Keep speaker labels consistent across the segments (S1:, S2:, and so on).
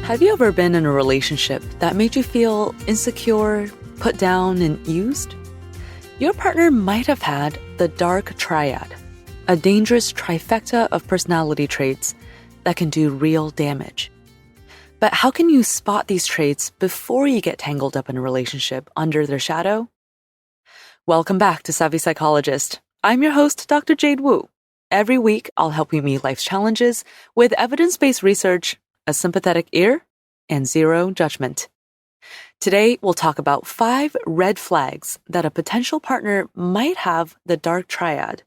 S1: Have you ever been in a relationship that made you feel insecure, put down, and used? Your partner might have had the dark triad, a dangerous trifecta of personality traits that can do real damage. But how can you spot these traits before you get tangled up in a relationship under their shadow? Welcome back to Savvy Psychologist. I'm your host, Dr. Jade Wu. Every week, I'll help you meet life's challenges with evidence-based research, a sympathetic ear, and zero judgment. Today, we'll talk about 5 red flags that a potential partner might have the dark triad,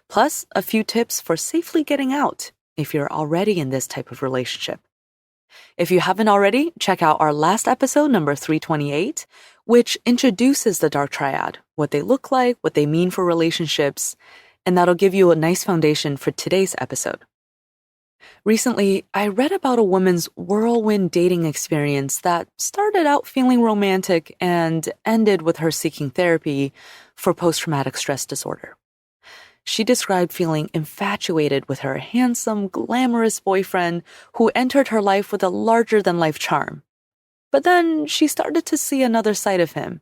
S1: plus a few tips for safely getting out if you're already in this type of relationship. If you haven't already, check out our last episode, number 328, which introduces the dark triad, what they look like, what they mean for relationships, and that'll give you a nice foundation for today's episode. Recently, I read about a woman's whirlwind dating experience that started out feeling romantic and ended with her seeking therapy for post-traumatic stress disorder. She described feeling infatuated with her handsome, glamorous boyfriend who entered her life with a larger-than-life charm. But then she started to see another side of him,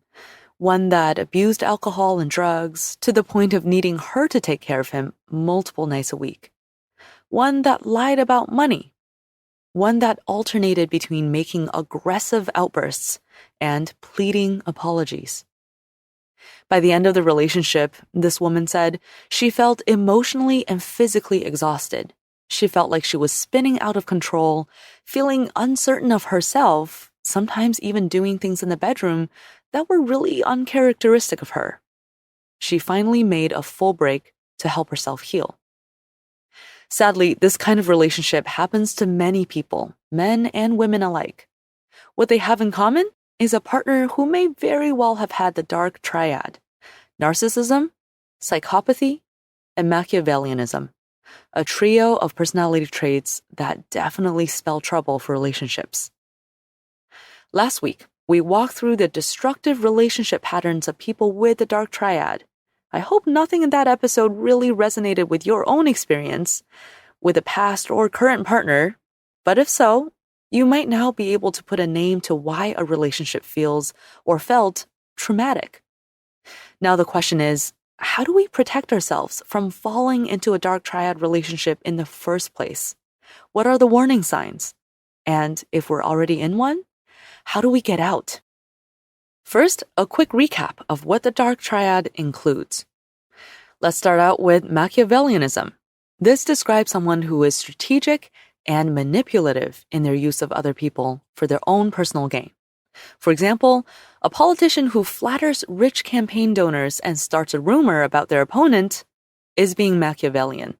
S1: one that abused alcohol and drugs to the point of needing her to take care of him multiple nights a week. One that lied about money. One that alternated between making aggressive outbursts and pleading apologies. By the end of the relationship, this woman said she felt emotionally and physically exhausted. She felt like she was spinning out of control, feeling uncertain of herself, sometimes even doing things in the bedroom that were really uncharacteristic of her. She finally made a full break to help herself heal. Sadly, this kind of relationship happens to many people, men and women alike. What they have in common is a partner who may very well have had the dark triad, narcissism, psychopathy, and Machiavellianism, a trio of personality traits that definitely spell trouble for relationships. Last week, we walked through the destructive relationship patterns of people with the dark triad. I hope nothing in that episode really resonated with your own experience with a past or current partner, but if so, you might now be able to put a name to why a relationship feels or felt traumatic. Now the question is, how do we protect ourselves from falling into a dark triad relationship in the first place? What are the warning signs? And if we're already in one, how do we get out? First, a quick recap of what the dark triad includes. Let's start out with Machiavellianism. This describes someone who is strategic and manipulative in their use of other people for their own personal gain. For example, a politician who flatters rich campaign donors and starts a rumor about their opponent is being Machiavellian.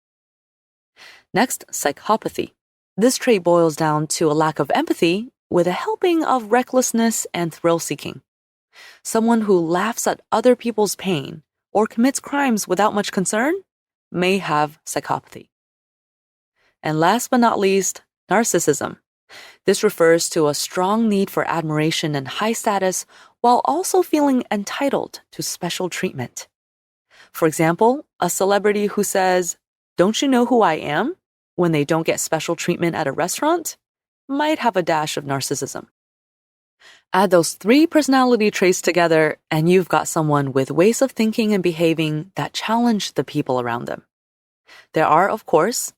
S1: Next, psychopathy. This trait boils down to a lack of empathy with a helping of recklessness and thrill-seeking. Someone who laughs at other people's pain or commits crimes without much concern may have psychopathy. And last but not least, narcissism. This refers to a strong need for admiration and high status while also feeling entitled to special treatment. For example, a celebrity who says, "Don't you know who I am?" when they don't get special treatment at a restaurant might have a dash of narcissism. Add those 3 personality traits together, and you've got someone with ways of thinking and behaving that challenge the people around them. There are, of course,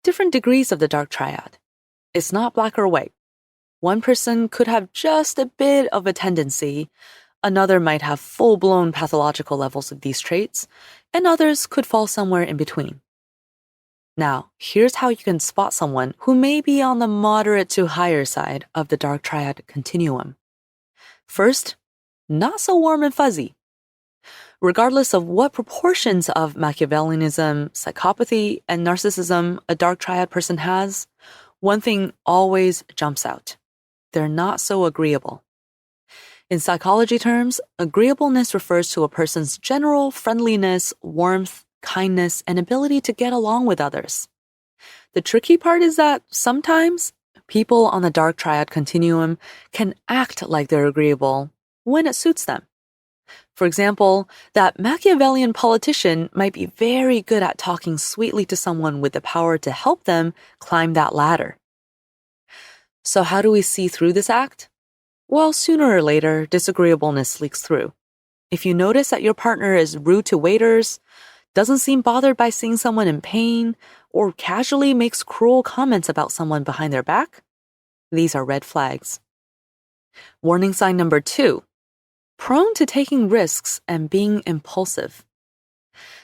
S1: different degrees of the dark triad. It's not black or white. One person could have just a bit of a tendency, another might have full-blown pathological levels of these traits, and others could fall somewhere in between. Now, here's how you can spot someone who may be on the moderate to higher side of the dark triad continuum. First, not so warm and fuzzy. Regardless of what proportions of Machiavellianism, psychopathy, and narcissism a dark triad person has, one thing always jumps out. They're not so agreeable. In psychology terms, agreeableness refers to a person's general friendliness, warmth, kindness, and ability to get along with others. The tricky part is that sometimes people on the dark triad continuum can act like they're agreeable when it suits them. For example, that Machiavellian politician might be very good at talking sweetly to someone with the power to help them climb that ladder. So how do we see through this act? Well, sooner or later, disagreeableness leaks through. If you notice that your partner is rude to waiters, doesn't seem bothered by seeing someone in pain, or casually makes cruel comments about someone behind their back, these are red flags. Warning sign number 2, prone to taking risks and being impulsive.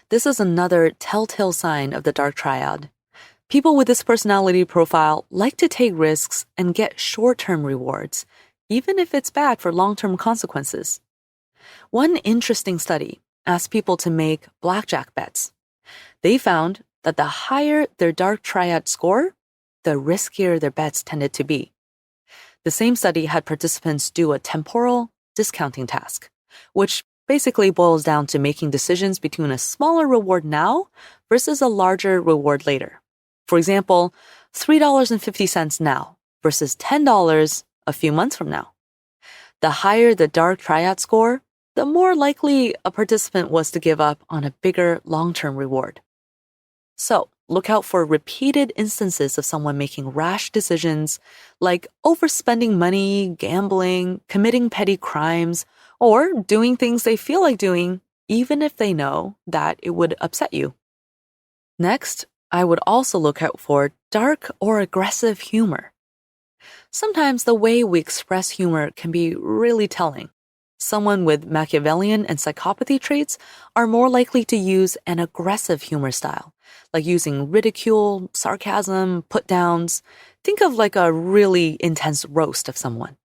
S1: This is another telltale sign of the dark triad. People with this personality profile like to take risks and get short-term rewards, even if it's bad for long-term consequences. One interesting study asked people to make blackjack bets. They found that the higher their dark triad score, the riskier their bets tended to be. The same study had participants do a temporal discounting task, which basically boils down to making decisions between a smaller reward now versus a larger reward later. For example, $3.50 now versus $10 a few months from now. The higher the dark triad score, the more likely a participant was to give up on a bigger long-term reward. So, look out for repeated instances of someone making rash decisions like overspending money, gambling, committing petty crimes, or doing things they feel like doing even if they know that it would upset you. Next, I would also look out for dark or aggressive humor. Sometimes the way we express humor can be really telling. Someone with Machiavellian and psychopathy traits are more likely to use an aggressive humor style, like using ridicule, sarcasm, put-downs. Think of like a really intense roast of someone.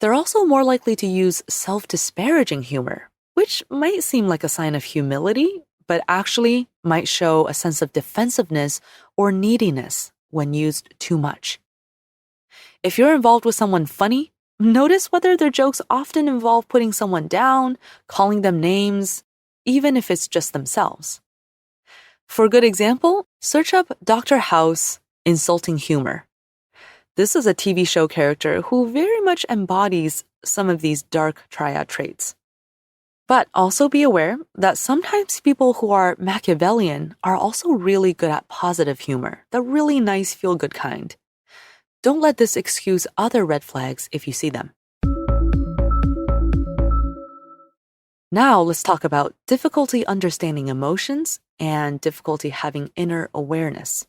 S1: They're also more likely to use self-disparaging humor, which might seem like a sign of humility, but actually might show a sense of defensiveness or neediness when used too much. If you're involved with someone funny, notice whether their jokes often involve putting someone down, calling them names, even if it's just themselves. For a good example, search up Dr. House insulting humor. This is a TV show character who very much embodies some of these dark triad traits. But also be aware that sometimes people who are Machiavellian are also really good at positive humor, the really nice feel-good kind. Don't let this excuse other red flags if you see them. Now let's talk about difficulty understanding emotions and difficulty having inner awareness.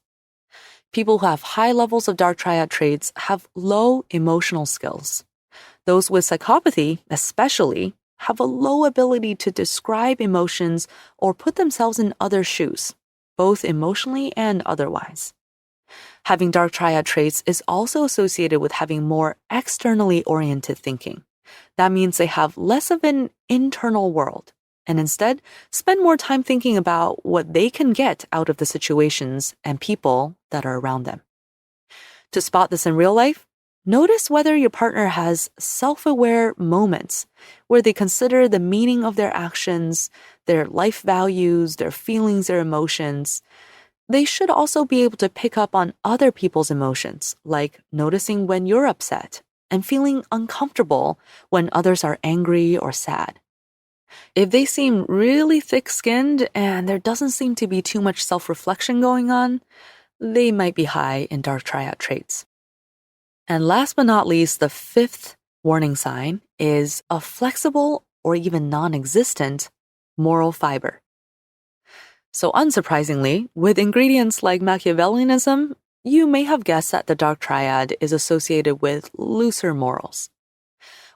S1: People who have high levels of dark triad traits have low emotional skills. Those with psychopathy, especially, have a low ability to describe emotions or put themselves in other shoes, both emotionally and otherwise. Having dark triad traits is also associated with having more externally oriented thinking. That means they have less of an internal world and instead spend more time thinking about what they can get out of the situations and people that are around them. To spot this in real life, notice whether your partner has self-aware moments where they consider the meaning of their actions, their life values, their feelings, their emotions. They should also be able to pick up on other people's emotions, like noticing when you're upset and feeling uncomfortable when others are angry or sad. If they seem really thick-skinned and there doesn't seem to be too much self-reflection going on, they might be high in dark triad traits. And last but not least, the 5th warning sign is a flexible or even non-existent moral fiber. So unsurprisingly, with ingredients like Machiavellianism, you may have guessed that the dark triad is associated with looser morals.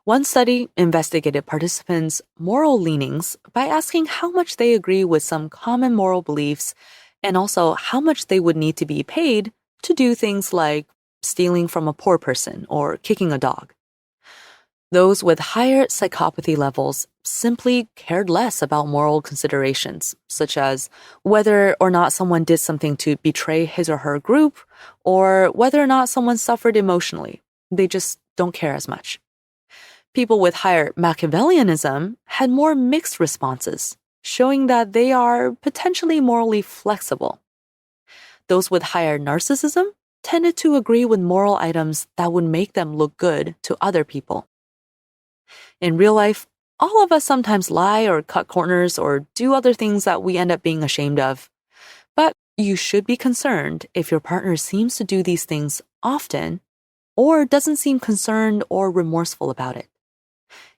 S1: One study investigated participants' moral leanings by asking how much they agree with some common moral beliefs and also how much they would need to be paid to do things like stealing from a poor person or kicking a dog. Those with higher psychopathy levels simply cared less about moral considerations, such as whether or not someone did something to betray his or her group, or whether or not someone suffered emotionally. They just don't care as much. People with higher Machiavellianism had more mixed responses, showing that they are potentially morally flexible. Those with higher narcissism tended to agree with moral items that would make them look good to other people. In real life, all of us sometimes lie or cut corners or do other things that we end up being ashamed of. But you should be concerned if your partner seems to do these things often or doesn't seem concerned or remorseful about it.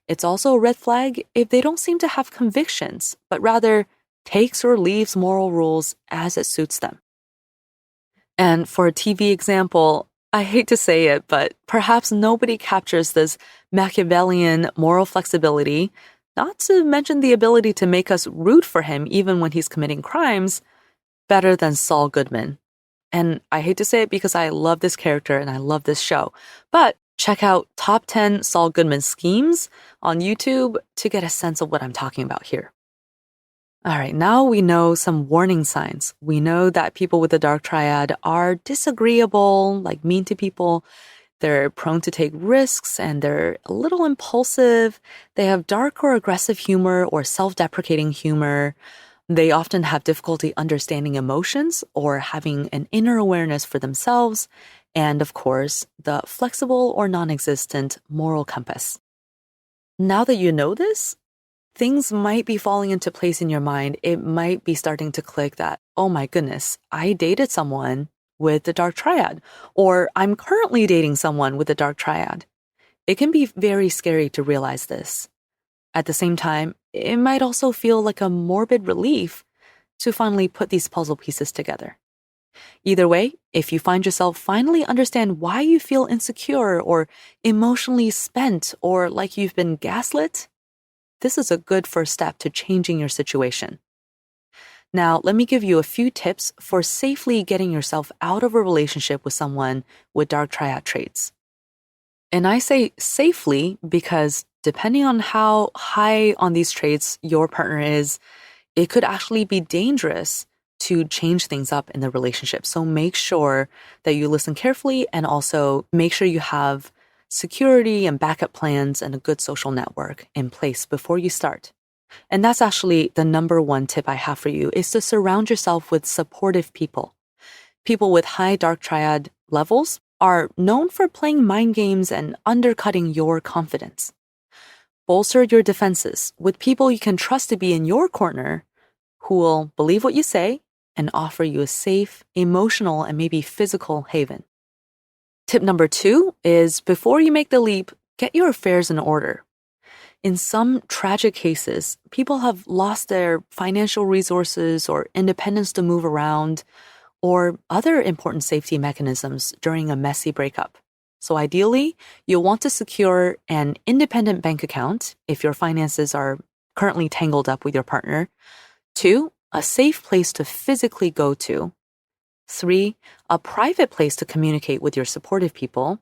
S1: It's also a red flag if they don't seem to have convictions, but rather takes or leaves moral rules as it suits them. And for a TV example, I hate to say it, but perhaps nobody captures this Machiavellian moral flexibility, not to mention the ability to make us root for him even when he's committing crimes, better than Saul Goodman. And I hate to say it because I love this character and I love this show, but check out Top 10 Saul Goodman Schemes on YouTube to get a sense of what I'm talking about here. All right, now we know some warning signs. We know that people with the dark triad are disagreeable, like mean to people. They're prone to take risks and they're a little impulsive. They have dark or aggressive humor or self-deprecating humor. They often have difficulty understanding emotions or having an inner awareness for themselves. And of course, the flexible or non-existent moral compass. Now that you know this, things might be falling into place in your mind. It might be starting to click that, oh my goodness, I dated someone with the dark triad, or I'm currently dating someone with the dark triad. It can be very scary to realize this. At the same time, it might also feel like a morbid relief to finally put these puzzle pieces together. Either way, if you find yourself finally understand why you feel insecure or emotionally spent or like you've been gaslit, this is a good first step to changing your situation. Now, let me give you a few tips for safely getting yourself out of a relationship with someone with dark triad traits. And I say safely because depending on how high on these traits your partner is, it could actually be dangerous to change things up in the relationship. So make sure that you listen carefully and also make sure you have security and backup plans and a good social network in place before you start. And that's actually the number one tip I have for you is to surround yourself with supportive people. People with high dark triad levels are known for playing mind games and undercutting your confidence. Bolster your defenses with people you can trust to be in your corner who will believe what you say and offer you a safe, emotional, and maybe physical haven. Tip number 2 is before you make the leap, get your affairs in order. In some tragic cases, people have lost their financial resources or independence to move around or other important safety mechanisms during a messy breakup. So ideally, you'll want to secure an independent bank account if your finances are currently tangled up with your partner. 2, a safe place to physically go to. 3, a private place to communicate with your supportive people.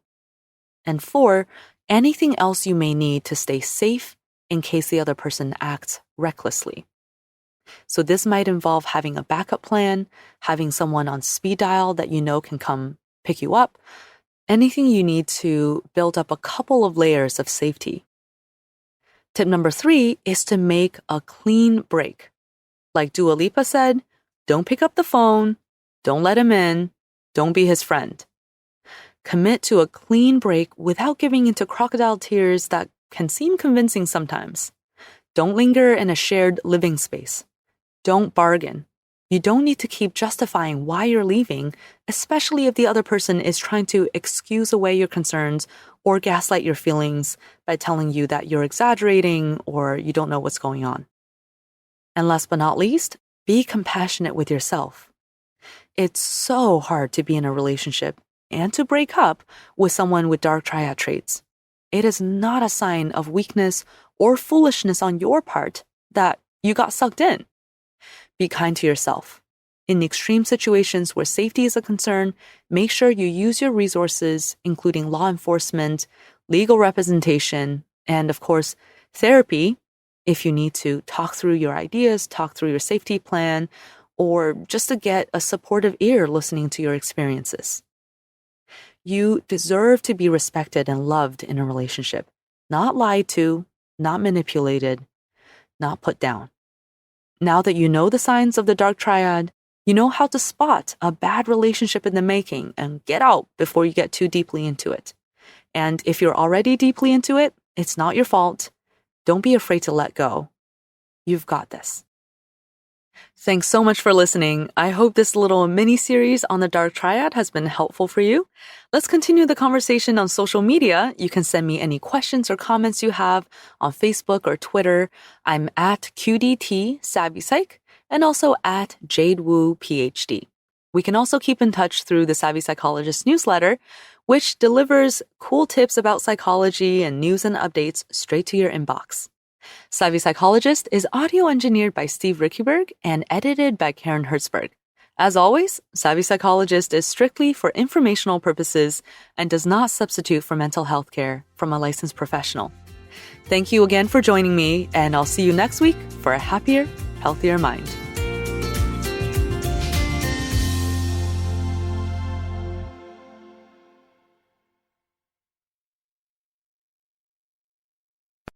S1: And 4, anything else you may need to stay safe in case the other person acts recklessly. So this might involve having a backup plan, having someone on speed dial that you know can come pick you up, anything you need to build up a couple of layers of safety. Tip number 3 is to make a clean break. Like Dua Lipa said, don't pick up the phone, don't let him in, don't be his friend. Commit to a clean break without giving into crocodile tears that can seem convincing sometimes. Don't linger in a shared living space. Don't bargain. You don't need to keep justifying why you're leaving, especially if the other person is trying to excuse away your concerns or gaslight your feelings by telling you that you're exaggerating or you don't know what's going on. And last but not least, be compassionate with yourself. It's so hard to be in a relationship and to break up with someone with dark triad traits. It is not a sign of weakness or foolishness on your part that you got sucked in. Be kind to yourself. In extreme situations where safety is a concern, make sure you use your resources, including law enforcement, legal representation, and of course, therapy, if you need to talk through your ideas, talk through your safety plan, or just to get a supportive ear listening to your experiences. You deserve to be respected and loved in a relationship, not lied to, not manipulated, not put down. Now that you know the signs of the dark triad, you know how to spot a bad relationship in the making and get out before you get too deeply into it. And if you're already deeply into it, it's not your fault. Don't be afraid to let go. You've got this. Thanks so much for listening. I hope this little mini-series on the dark triad has been helpful for you. Let's continue the conversation on social media. You can send me any questions or comments you have on Facebook or Twitter. I'm at QDT Savvy Psych and also at JadeWoo PhD. We can also keep in touch through the Savvy Psychologist newsletter, which delivers cool tips about psychology and news and updates straight to your inbox. Savvy Psychologist is audio engineered by Steve Rickeberg and edited by Karen Hertzberg. As always, Savvy Psychologist is strictly for informational purposes and does not substitute for mental health care from a licensed professional. Thank you again for joining me, and I'll see you next week for a happier, healthier mind.